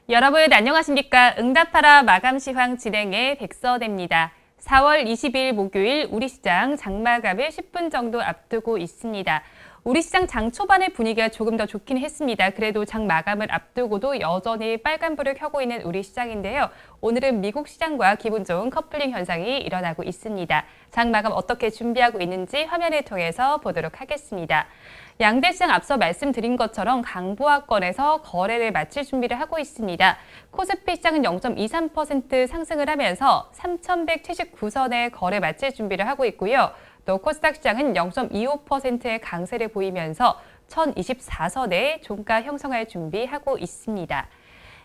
여러분 안녕하십니까? 응답하라 마감 시황 진행의 백서대입니다. 4월 20일 목요일 우리 시장 장마감을 10분 정도 앞두고 있습니다. 우리 시장 장 초반의 분위기가 조금 더 좋긴 했습니다. 그래도 장 마감을 앞두고도 여전히 빨간불을 켜고 있는 우리 시장인데요. 오늘은 미국 시장과 기분 좋은 커플링 현상이 일어나고 있습니다. 장 마감 어떻게 준비하고 있는지 화면을 통해서 보도록 하겠습니다. 양대 시장 앞서 말씀드린 것처럼 강보합권에서 거래를 마칠 준비를 하고 있습니다. 코스피 시장은 0.23% 상승을 하면서 3,179선에 거래 마칠 준비를 하고 있고요. 또 코스닥 시장은 0.25%의 강세를 보이면서 1,024선에 종가 형성할 준비하고 있습니다.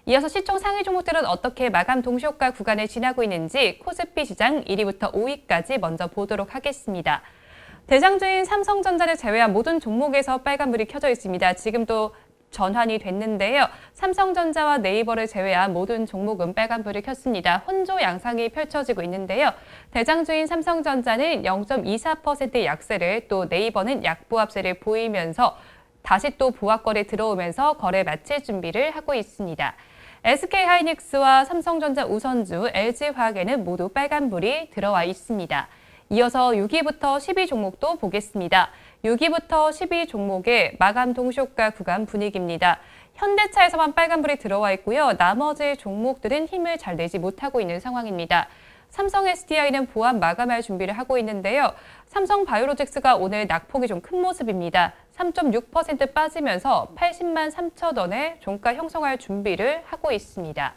이어서 시총 상위 종목들은 어떻게 마감 동시효과 구간을 지나고 있는지 코스피 시장 1위부터 5위까지 먼저 보도록 하겠습니다. 대장주인 삼성전자를 제외한 모든 종목에서 빨간불이 켜져 있습니다. 지금도 전환이 됐는데요. 삼성전자와 네이버를 제외한 모든 종목은 빨간불을 켰습니다. 혼조 양상이 펼쳐지고 있는데요. 대장주인 삼성전자는 0.24%의 약세를, 또 네이버는 약보합세를 보이면서 다시 또 보합거래 들어오면서 거래 마칠 준비를 하고 있습니다. SK하이닉스와 삼성전자 우선주, LG화학에는 모두 빨간불이 들어와 있습니다. 이어서 6위부터 10위 종목도 보겠습니다. 6위부터 10위 종목의 마감 동시효과 구간 분위기입니다. 현대차에서만 빨간불이 들어와 있고요. 나머지 종목들은 힘을 잘 내지 못하고 있는 상황입니다. 삼성 SDI는 보합 마감할 준비를 하고 있는데요. 삼성 바이오로직스가 오늘 낙폭이 좀 큰 모습입니다. 3.6% 빠지면서 80만 3천 원에 종가 형성할 준비를 하고 있습니다.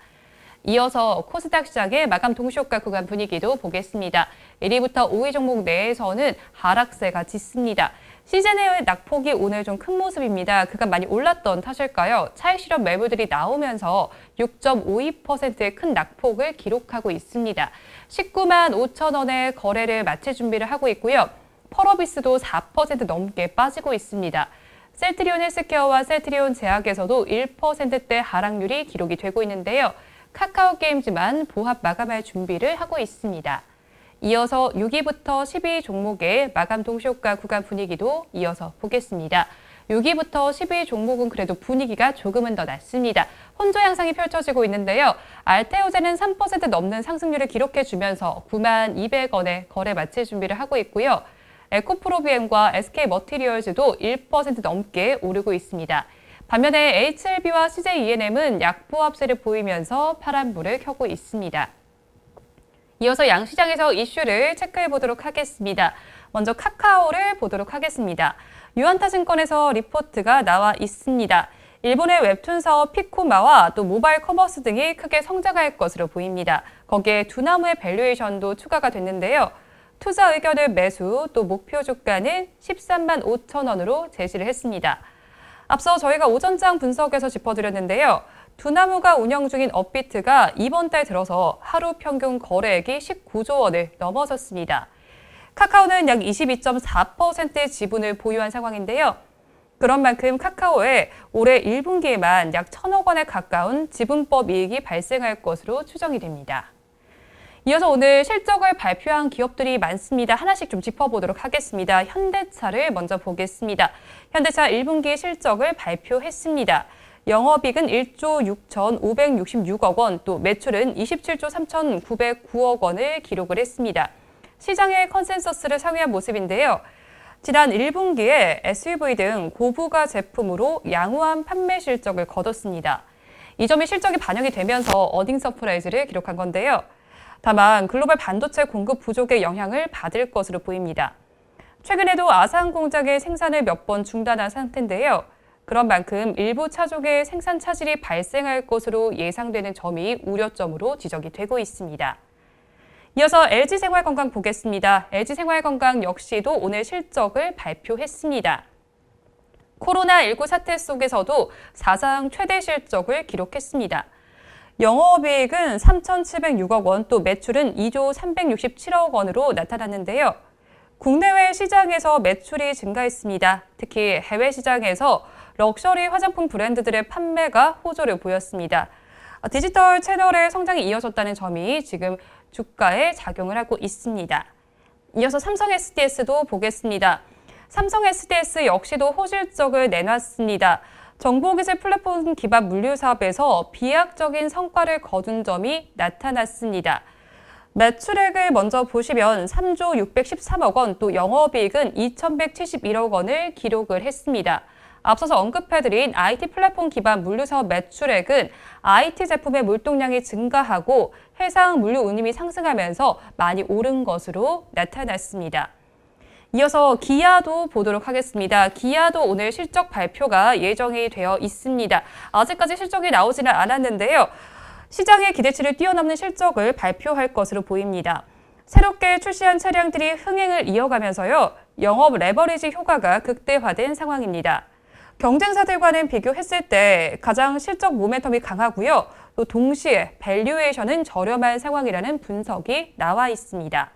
이어서 코스닥 시장의 마감 동시효과 구간 분위기도 보겠습니다. 1위부터 5위 종목 내에서는 하락세가 짙습니다. 시제네의 낙폭이 오늘 좀 큰 모습입니다. 그간 많이 올랐던 탓일까요? 차익 실현 매물들이 나오면서 6.52%의 큰 낙폭을 기록하고 있습니다. 19만 5천 원의 거래를 마칠 준비를 하고 있고요. 펄어비스도 4% 넘게 빠지고 있습니다. 셀트리온 헬스케어와 셀트리온 제약에서도 1%대 하락률이 기록이 되고 있는데요. 카카오게임즈만 보합 마감할 준비를 하고 있습니다. 이어서 6위부터 10위 종목의 마감 동시효과 구간 분위기도 이어서 보겠습니다. 6위부터 10위 종목은 그래도 분위기가 조금은 더 낮습니다. 혼조 양상이 펼쳐지고 있는데요. 알테오젠은 3% 넘는 상승률을 기록해주면서 9만 200원에 거래 마칠 준비를 하고 있고요. 에코프로비엠과 SK머티리얼즈도 1% 넘게 오르고 있습니다. 반면에 HLB와 CJENM은 약보합세를 보이면서 파란불을 켜고 있습니다. 이어서 양시장에서 이슈를 체크해 보도록 하겠습니다. 먼저 카카오를 보도록 하겠습니다. 유안타증권에서 리포트가 나와 있습니다. 일본의 웹툰 사업 피코마와 또 모바일 커머스 등이 크게 성장할 것으로 보입니다. 거기에 두나무의 밸류에이션도 추가가 됐는데요. 투자 의견을 매수, 또 목표 주가는 13만 5천 원으로 제시를 했습니다. 앞서 저희가 오전장 분석에서 짚어드렸는데요. 두나무가 운영 중인 업비트가 이번 달 들어서 하루 평균 거래액이 19조 원을 넘어섰습니다. 카카오는 약 22.4%의 지분을 보유한 상황인데요. 그런 만큼 카카오에 올해 1분기에만 약 1,000억 원에 가까운 지분법 이익이 발생할 것으로 추정이 됩니다. 이어서 오늘 실적을 발표한 기업들이 많습니다. 하나씩 좀 짚어보도록 하겠습니다. 현대차를 먼저 보겠습니다. 현대차 1분기 실적을 발표했습니다. 영업이익은 1조 6,566억 원, 또 매출은 27조 3,909억 원을 기록을 했습니다. 시장의 컨센서스를 상회한 모습인데요. 지난 1분기에 SUV 등 고부가 제품으로 양호한 판매 실적을 거뒀습니다. 이 점이 실적이 반영이 되면서 어닝 서프라이즈를 기록한 건데요. 다만 글로벌 반도체 공급 부족의 영향을 받을 것으로 보입니다. 최근에도 아산 공장의 생산을 몇 번 중단한 상태인데요. 그런 만큼 일부 차종의 생산 차질이 발생할 것으로 예상되는 점이 우려점으로 지적이 되고 있습니다. 이어서 LG생활건강 보겠습니다. LG생활건강 역시도 오늘 실적을 발표했습니다. 코로나19 사태 속에서도 사상 최대 실적을 기록했습니다. 영업이익은 3,706억 원, 또 매출은 2조 367억 원으로 나타났는데요. 국내외 시장에서 매출이 증가했습니다. 특히 해외 시장에서 럭셔리 화장품 브랜드들의 판매가 호조를 보였습니다. 디지털 채널의 성장이 이어졌다는 점이 지금 주가에 작용을 하고 있습니다. 이어서 삼성 SDS도 보겠습니다. 삼성 SDS 역시도 호실적을 내놨습니다. 정보기술 플랫폼 기반 물류 사업에서 비약적인 성과를 거둔 점이 나타났습니다. 매출액을 먼저 보시면 3조 613억 원, 또 영업이익은 2,171억 원을 기록을 했습니다. 앞서서 언급해드린 IT 플랫폼 기반 물류사업 매출액은 IT 제품의 물동량이 증가하고 해상 물류 운임이 상승하면서 많이 오른 것으로 나타났습니다. 이어서 기아도 보도록 하겠습니다. 기아도 오늘 실적 발표가 예정이 되어 있습니다. 아직까지 실적이 나오지는 않았는데요. 시장의 기대치를 뛰어넘는 실적을 발표할 것으로 보입니다. 새롭게 출시한 차량들이 흥행을 이어가면서요. 영업 레버리지 효과가 극대화된 상황입니다. 경쟁사들과는 비교했을 때 가장 실적 모멘텀이 강하고요. 또 동시에 밸류에이션은 저렴한 상황이라는 분석이 나와 있습니다.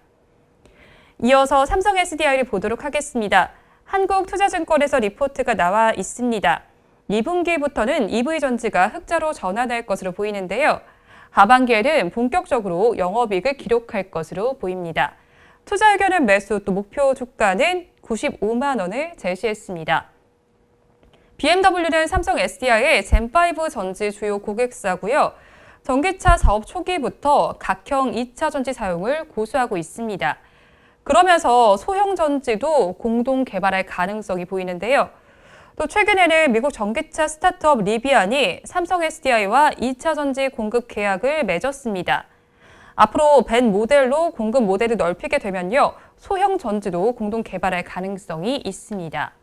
이어서 삼성 SDI를 보도록 하겠습니다. 한국투자증권에서 리포트가 나와 있습니다. 2분기부터는 EV전지가 흑자로 전환할 것으로 보이는데요. 하반기에는 본격적으로 영업이익을 기록할 것으로 보입니다. 투자 의견은 매수, 또 목표 주가는 95만 원을 제시했습니다. BMW는 삼성 SDI의 젠5 전지 주요 고객사고요. 전기차 사업 초기부터 각형 2차 전지 사용을 고수하고 있습니다. 그러면서 소형 전지도 공동 개발할 가능성이 보이는데요. 또 최근에는 미국 전기차 스타트업 리비안이 삼성 SDI와 2차 전지 공급 계약을 맺었습니다. 앞으로 벤 모델로 공급 모델을 넓히게 되면요. 소형 전지도 공동 개발할 가능성이 있습니다.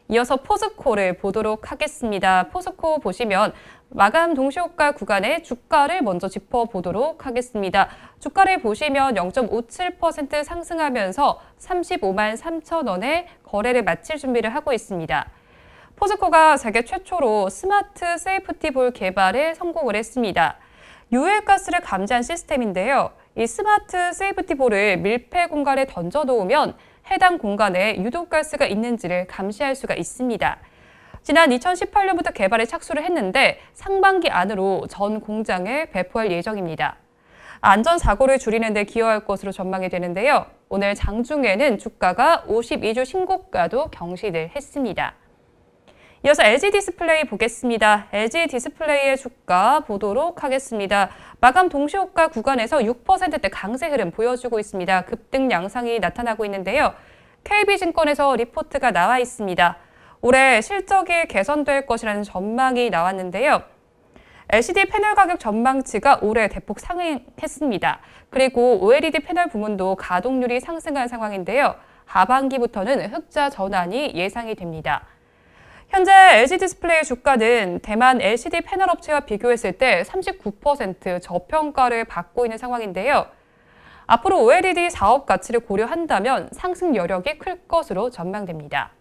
이어서 포스코를 보도록 하겠습니다. 포스코 보시면 마감 동시효과 구간의 주가를 먼저 짚어보도록 하겠습니다. 주가를 보시면 0.57% 상승하면서 35만 3천 원에 거래를 마칠 준비를 하고 있습니다. 포스코가 세계 최초로 스마트 세이프티볼 개발에 성공을 했습니다. 유해가스를 감지한 시스템인데요. 이 스마트 세이프티볼을 밀폐 공간에 던져 놓으면 해당 공간에 유독가스가 있는지를 감시할 수가 있습니다. 지난 2018년부터 개발에 착수를 했는데 상반기 안으로 전 공장에 배포할 예정입니다. 안전사고를 줄이는 데 기여할 것으로 전망이 되는데요. 오늘 장중에는 주가가 52주 신고가도 경신을 했습니다. 이어서 LG 디스플레이 보겠습니다. LG 디스플레이의 주가 보도록 하겠습니다. 마감 동시효과 구간에서 6%대 강세 흐름 보여주고 있습니다. 급등 양상이 나타나고 있는데요. KB증권에서 리포트가 나와 있습니다. 올해 실적이 개선될 것이라는 전망이 나왔는데요. LCD 패널 가격 전망치가 올해 대폭 상승했습니다. 그리고 OLED 패널 부문도 가동률이 상승한 상황인데요. 하반기부터는 흑자 전환이 예상이 됩니다. 현재 LG 디스플레이 주가는 대만 LCD 패널 업체와 비교했을 때 39% 저평가를 받고 있는 상황인데요. 앞으로 OLED 사업 가치를 고려한다면 상승 여력이 클 것으로 전망됩니다.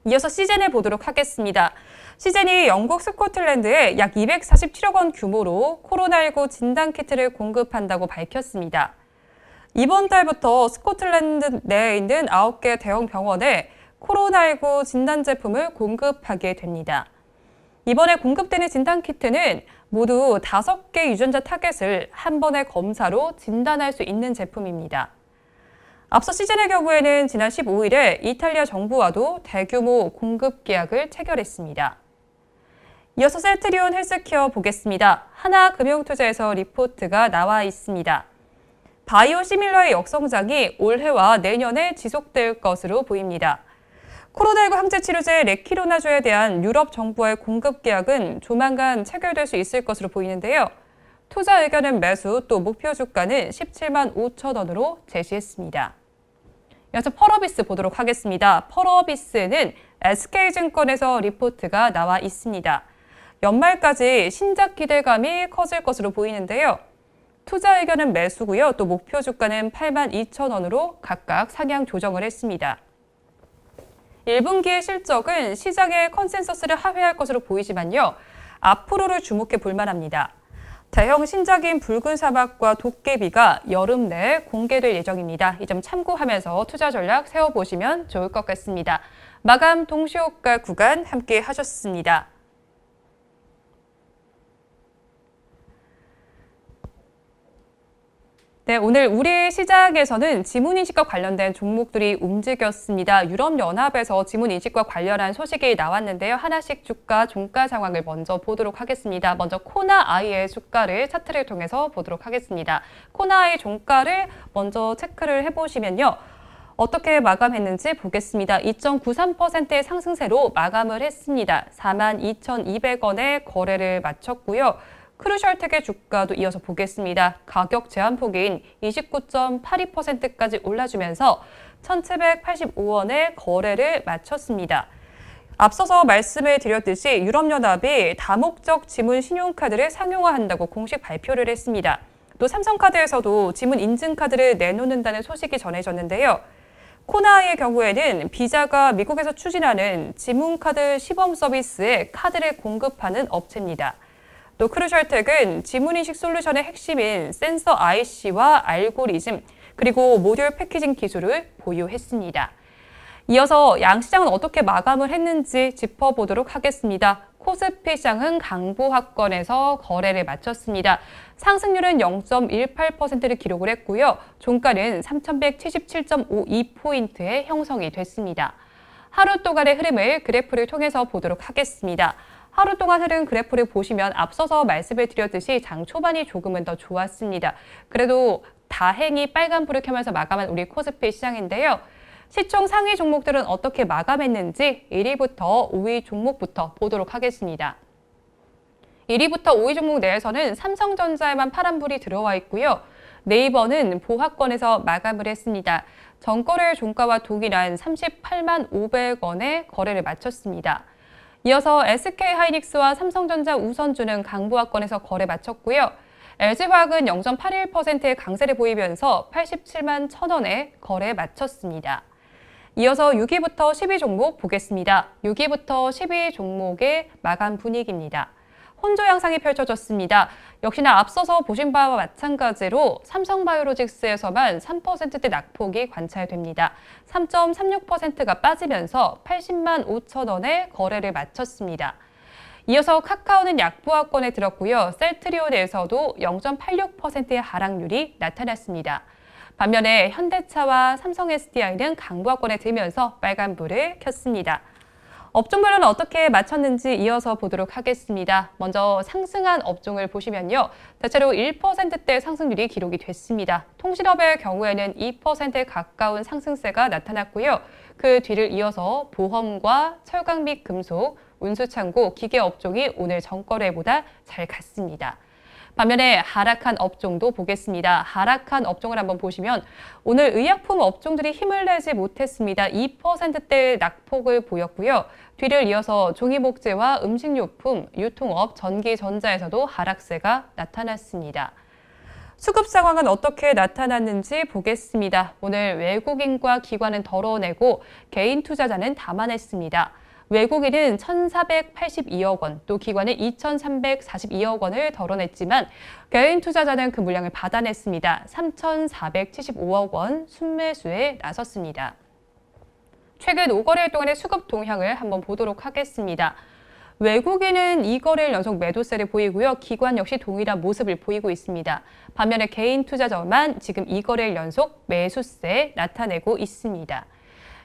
이어서 시젠을 보도록 하겠습니다. 시젠이 영국 스코틀랜드에 약 247억 원 규모로 코로나19 진단키트를 공급한다고 밝혔습니다. 이번 달부터 스코틀랜드 내에 있는 9개 대형 병원에 코로나19 진단 제품을 공급하게 됩니다. 이번에 공급되는 진단키트는 모두 5개 유전자 타겟을 한 번의 검사로 진단할 수 있는 제품입니다. 앞서 시즌의 경우에는 지난 15일에 이탈리아 정부와도 대규모 공급 계약을 체결했습니다. 이어서 셀트리온 헬스케어 보겠습니다. 하나금융투자에서 리포트가 나와 있습니다. 바이오 시밀러의 역성장이 올해와 내년에 지속될 것으로 보입니다. 코로나19 항체 치료제 레키로나주에 대한 유럽 정부와의 공급 계약은 조만간 체결될 수 있을 것으로 보이는데요. 투자 의견은 매수, 또 목표 주가는 17만 5천 원으로 제시했습니다. 이어서 펄어비스 보도록 하겠습니다. 펄어비스는 SK증권에서 리포트가 나와 있습니다. 연말까지 신작 기대감이 커질 것으로 보이는데요. 투자 의견은 매수고요. 또 목표 주가는 8만 2천 원으로 각각 상향 조정을 했습니다. 1분기의 실적은 시장의 컨센서스를 하회할 것으로 보이지만요. 앞으로를 주목해 볼 만합니다. 대형 신작인 붉은 사막과 도깨비가 여름 내에 공개될 예정입니다. 이 점 참고하면서 투자 전략 세워보시면 좋을 것 같습니다. 마감 동시효과 구간 함께 하셨습니다. 네, 오늘 우리 시장에서는 지문인식과 관련된 종목들이 움직였습니다. 유럽연합에서 지문인식과 관련한 소식이 나왔는데요. 하나씩 주가, 종가 상황을 먼저 보도록 하겠습니다. 먼저 코나아이의 주가를 차트를 통해서 보도록 하겠습니다. 코나아이 종가를 먼저 체크를 해보시면요. 어떻게 마감했는지 보겠습니다. 2.93%의 상승세로 마감을 했습니다. 42,200원에 거래를 마쳤고요. 크루셜텍의 주가도 이어서 보겠습니다. 가격 제한폭인 29.82%까지 올라주면서 1,785원에 거래를 마쳤습니다. 앞서서 말씀을 드렸듯이 유럽연합이 다목적 지문 신용카드를 상용화한다고 공식 발표를 했습니다. 또 삼성카드에서도 지문 인증카드를 내놓는다는 소식이 전해졌는데요. 코나아이의 경우에는 비자가 미국에서 추진하는 지문카드 시범 서비스에 카드를 공급하는 업체입니다. 또 크루셜텍은 지문인식 솔루션의 핵심인 센서 IC와 알고리즘, 그리고 모듈 패키징 기술을 보유했습니다. 이어서 양시장은 어떻게 마감을 했는지 짚어보도록 하겠습니다. 코스피 시장은 강보합권에서 거래를 마쳤습니다. 상승률은 0.18%를 기록을 했고요. 종가는 3,177.52포인트에 형성이 됐습니다. 하루 동안의 흐름을 그래프를 통해서 보도록 하겠습니다. 하루 동안 흐른 그래프를 보시면 앞서서 말씀을 드렸듯이 장 초반이 조금은 더 좋았습니다. 그래도 다행히 빨간불을 켜면서 마감한 우리 코스피 시장인데요. 시총 상위 종목들은 어떻게 마감했는지 1위부터 5위 종목부터 보도록 하겠습니다. 1위부터 5위 종목 내에서는 삼성전자에만 파란불이 들어와 있고요. 네이버는 보합권에서 마감을 했습니다. 전거래 종가와 동일한 38만 500원에 거래를 마쳤습니다. 이어서 SK하이닉스와 삼성전자 우선주는 강보합권에서 거래 마쳤고요. LG화학은 0.81%의 강세를 보이면서 87만 1,000원에 거래 마쳤습니다. 이어서 6위부터 10위 종목 보겠습니다. 6위부터 10위 종목의 마감 분위기입니다. 혼조 양상이 펼쳐졌습니다. 역시나 앞서서 보신 바와 마찬가지로 삼성바이오로직스에서만 3%대 낙폭이 관찰됩니다. 3.36%가 빠지면서 80만 5천 원에 거래를 마쳤습니다. 이어서 카카오는 약보합권에 들었고요. 셀트리온에서도 0.86%의 하락률이 나타났습니다. 반면에 현대차와 삼성 SDI는 강보합권에 들면서 빨간불을 켰습니다. 업종별로는 어떻게 마쳤는지 이어서 보도록 하겠습니다. 먼저 상승한 업종을 보시면요. 대체로 1%대 상승률이 기록이 됐습니다. 통신업의 경우에는 2%에 가까운 상승세가 나타났고요. 그 뒤를 이어서 보험과 철강 및 금속, 운수창고, 기계업종이 오늘 전거래보다 잘 갔습니다. 반면에 하락한 업종도 보겠습니다. 하락한 업종을 한번 보시면 오늘 의약품 업종들이 힘을 내지 못했습니다. 2%대 낙폭을 보였고요. 뒤를 이어서 종이목재와 음식료품, 유통업, 전기전자에서도 하락세가 나타났습니다. 수급 상황은 어떻게 나타났는지 보겠습니다. 오늘 외국인과 기관은 덜어내고 개인 투자자는 담아냈습니다. 외국인은 1,482억 원, 또 기관은 2,342억 원을 덜어냈지만 개인 투자자는 그 물량을 받아냈습니다. 3,475억 원 순매수에 나섰습니다. 최근 5거래일 동안의 수급 동향을 한번 보도록 하겠습니다. 외국인은 2거래일 연속 매도세를 보이고요. 기관 역시 동일한 모습을 보이고 있습니다. 반면에 개인 투자자만 지금 2거래일 연속 매수세 나타내고 있습니다.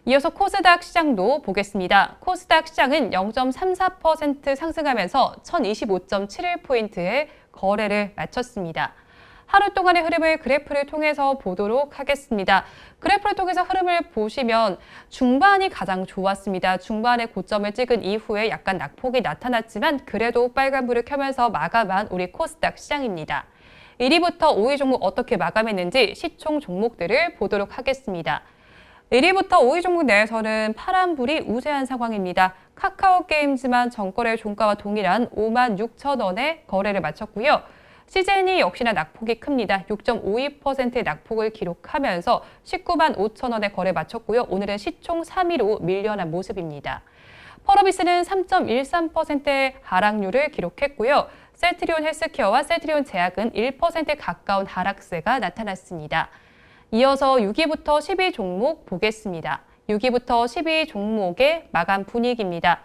이어서 코스닥 시장도 보겠습니다. 코스닥 시장은 0.34% 상승하면서 1025.71포인트의 거래를 마쳤습니다. 하루 동안의 흐름을 그래프를 통해서 보도록 하겠습니다. 그래프를 통해서 흐름을 보시면 중반이 가장 좋았습니다. 중반에 고점을 찍은 이후에 약간 낙폭이 나타났지만 그래도 빨간불을 켜면서 마감한 우리 코스닥 시장입니다. 1위부터 5위 종목 어떻게 마감했는지 시총 종목들을 보도록 하겠습니다. 1위부터 5위 종목 내에서는 파란불이 우세한 상황입니다. 카카오게임즈만 전거래 종가와 동일한 5만 6천 원에 거래를 마쳤고요. 시젠이 역시나 낙폭이 큽니다. 6.52%의 낙폭을 기록하면서 19만 5천 원에 거래 마쳤고요. 오늘은 시총 3위로 밀려난 모습입니다. 펄어비스는 3.13%의 하락률을 기록했고요. 셀트리온 헬스케어와 셀트리온 제약은 1%에 가까운 하락세가 나타났습니다. 이어서 6위부터 10위 종목 보겠습니다. 6위부터 10위 종목의 마감 분위기입니다.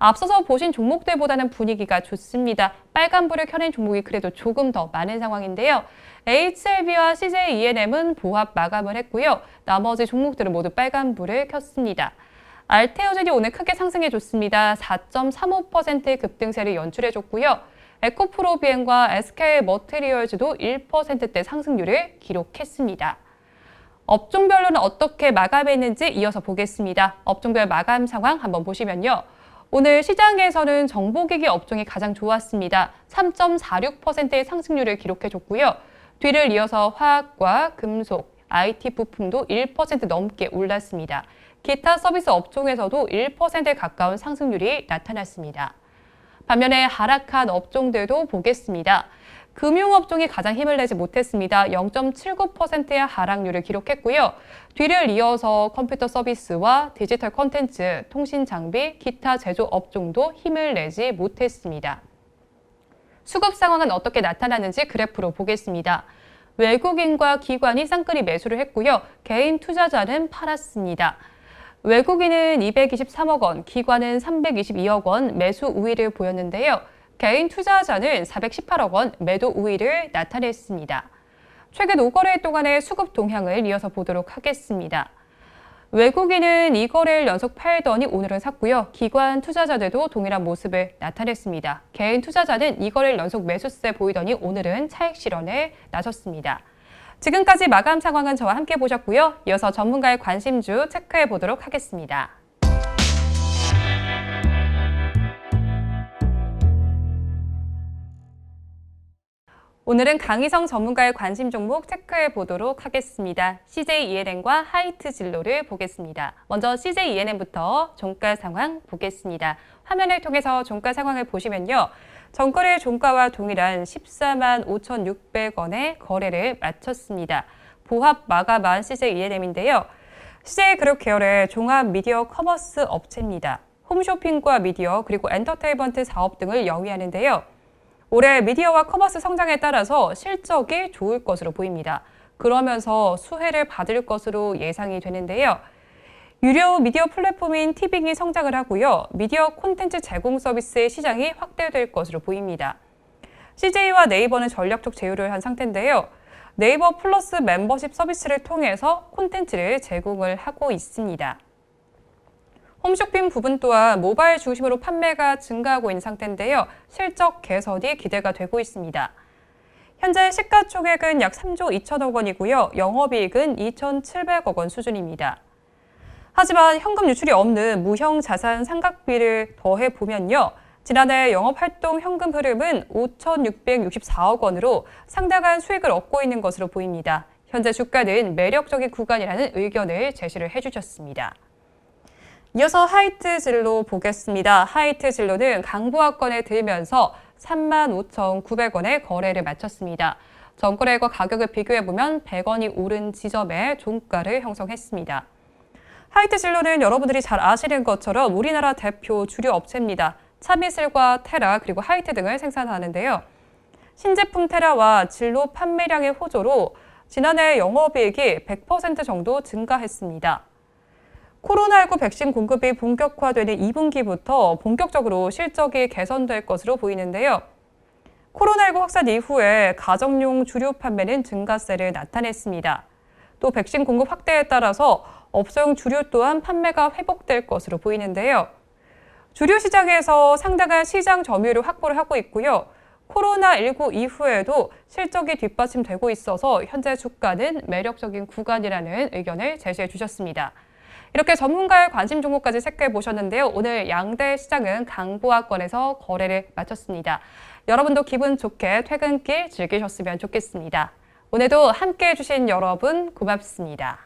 앞서서 보신 종목들보다는 분위기가 좋습니다. 빨간불을 켜낸 종목이 그래도 조금 더 많은 상황인데요. HLB와 CJ ENM은 보합 마감을 했고요. 나머지 종목들은 모두 빨간불을 켰습니다. 알테오젠이 오늘 크게 상승해줬습니다. 4.35%의 급등세를 연출해줬고요. 에코프로비엔과 SK머티리얼즈도 1%대 상승률을 기록했습니다. 업종별로는 어떻게 마감했는지 이어서 보겠습니다. 업종별 마감 상황 한번 보시면요. 오늘 시장에서는 정보기기 업종이 가장 좋았습니다. 3.46%의 상승률을 기록해줬고요. 뒤를 이어서 화학과 금속, IT 부품도 1% 넘게 올랐습니다. 기타 서비스 업종에서도 1%에 가까운 상승률이 나타났습니다. 반면에 하락한 업종들도 보겠습니다. 금융업종이 가장 힘을 내지 못했습니다. 0.79%의 하락률을 기록했고요. 뒤를 이어서 컴퓨터 서비스와 디지털 콘텐츠, 통신 장비, 기타 제조 업종도 힘을 내지 못했습니다. 수급 상황은 어떻게 나타나는지 그래프로 보겠습니다. 외국인과 기관이 쌍끌이 매수를 했고요. 개인 투자자는 팔았습니다. 외국인은 223억 원, 기관은 322억 원 매수 우위를 보였는데요. 개인 투자자는 418억 원 매도 우위를 나타냈습니다. 최근 5거래 동안의 수급 동향을 이어서 보도록 하겠습니다. 외국인은 2거래일 연속 팔더니 오늘은 샀고요. 기관 투자자들도 동일한 모습을 나타냈습니다. 개인 투자자는 2거래일 연속 매수세 보이더니 오늘은 차익 실현에 나섰습니다. 지금까지 마감 상황은 저와 함께 보셨고요. 이어서 전문가의 관심주 체크해 보도록 하겠습니다. 오늘은 강희성 전문가의 관심 종목 체크해 보도록 하겠습니다. CJ ENM과 하이트 진로를 보겠습니다. 먼저 CJ ENM부터 종가 상황 보겠습니다. 화면을 통해서 종가 상황을 보시면요. 전거래 종가와 동일한 14만 5,600원의 거래를 마쳤습니다. 보합 마감한 CJ ENM인데요. CJ 그룹 계열의 종합 미디어 커머스 업체입니다. 홈쇼핑과 미디어 그리고 엔터테인먼트 사업 등을 영위하는데요. 올해 미디어와 커머스 성장에 따라서 실적이 좋을 것으로 보입니다. 그러면서 수혜를 받을 것으로 예상이 되는데요. 유료 미디어 플랫폼인 티빙이 성장을 하고요. 미디어 콘텐츠 제공 서비스의 시장이 확대될 것으로 보입니다. CJ와 네이버는 전략적 제휴를 한 상태인데요. 네이버 플러스 멤버십 서비스를 통해서 콘텐츠를 제공을 하고 있습니다. 홈쇼핑 부분 또한 모바일 중심으로 판매가 증가하고 있는 상태인데요. 실적 개선이 기대가 되고 있습니다. 현재 시가총액은 약 3조 2천억 원이고요. 영업이익은 2,700억 원 수준입니다. 하지만 현금 유출이 없는 무형 자산 상각비를 더해보면요. 지난해 영업활동 현금 흐름은 5,664억 원으로 상당한 수익을 얻고 있는 것으로 보입니다. 현재 주가는 매력적인 구간이라는 의견을 제시를 해주셨습니다. 이어서 하이트 진로 보겠습니다. 하이트 진로는 강보합권에 들면서 35,900원의 거래를 마쳤습니다. 전거래과 가격을 비교해보면 100원이 오른 지점에 종가를 형성했습니다. 하이트 진로는 여러분들이 잘 아시는 것처럼 우리나라 대표 주류 업체입니다. 차미슬과 테라 그리고 하이트 등을 생산하는데요. 신제품 테라와 진로 판매량의 호조로 지난해 영업이익이 100% 정도 증가했습니다. 코로나19 백신 공급이 본격화되는 2분기부터 본격적으로 실적이 개선될 것으로 보이는데요. 코로나19 확산 이후에 가정용 주류 판매는 증가세를 나타냈습니다. 또 백신 공급 확대에 따라서 업소용 주류 또한 판매가 회복될 것으로 보이는데요. 주류 시장에서 상당한 시장 점유율을 확보를 하고 있고요. 코로나19 이후에도 실적이 뒷받침되고 있어서 현재 주가는 매력적인 구간이라는 의견을 제시해 주셨습니다. 이렇게 전문가의 관심 종목까지 체크해 보셨는데요. 오늘 양대 시장은 강보합권에서 거래를 마쳤습니다. 여러분도 기분 좋게 퇴근길 즐기셨으면 좋겠습니다. 오늘도 함께해 주신 여러분 고맙습니다.